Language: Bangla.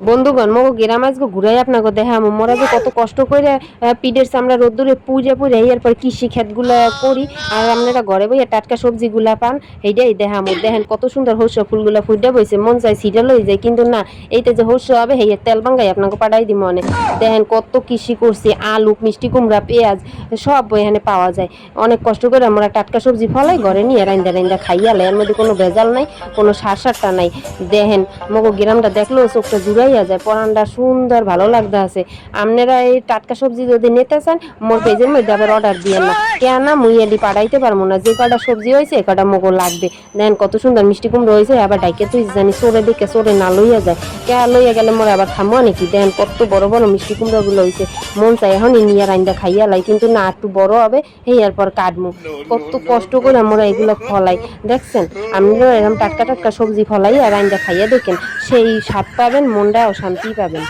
বন্ধুগণ মগো গ্রাম আজকে ঘুরাই আপনাকে দেখা মোরা যে কত কষ্ট করে পিঠের চামড়া রোদ্দুরে পুজে পুজে এরপর কৃষি ক্ষেতগুলা করি আর আপনারা ঘরে বইয়া টাটকা সবজিগুলা পান এইটাই দেখামো। দেখেন কত সুন্দর হর্ষ ফুলগুলা ফুটে বইছে, মন চাই সিরিয়াল হয়ে যায়, কিন্তু না, এইটা যে হর্ষ হবে হেয়ের তেল বাঙ্গাই আপনাকে পাঠাই দিব অনেক। দেখেন কত কৃষি করছি, আলু, মিষ্টি কুমড়া, পেঁয়াজ সব এখানে পাওয়া যায়। অনেক কষ্ট করে আমরা টাটকা সবজি ফলাই ঘরে নিয়ে রাইন্দা রাইন্দা খাইয়ালে, এর মধ্যে কোনো ভেজাল নাই, কোনো সারটা নাই। দেখেন মগো গ্রামটা দেখলেও চোখটা জুড়াইয়া যায়, পরানটা সুন্দর ভালো লাগতে আছে। আপনারা এই টাটকা সবজি যদি নিতে চান মোর পেজের মধ্যে আবার অর্ডার দিয়ে না, কেন মুই এলি পাঠাইতে পারবো না, যে কটা সবজি হয়েছে এ কটা মগো লাগবে। দেখেন কত সুন্দর মিষ্টি কুমড়ো হয়েছে, আবার ডাইকে তুই জানি চোরে দিকে চোরে না লইয়া যায়, কে লইয়া গেলে মোর আবার থামো নাকি। দেখেন কত বড় বড় মিষ্টি কুমড়ো গুলো হয়েছে, মন চাই এখনই নিয়ে রাইন্দা খাইয়া লাই, কিন্তু না, একটু বড় হবে এই এরপর কাটমু। কত কষ্ট করে আমরা এগুলো ফলাই, দেখছেন? আপনারা এরকম টাটকা টাটকা সবজি ফলাই আর রাইন্দা খাইয়া দেখেন, সেই স্বাদ পাবেন, মনটাও শান্তি পাবেন।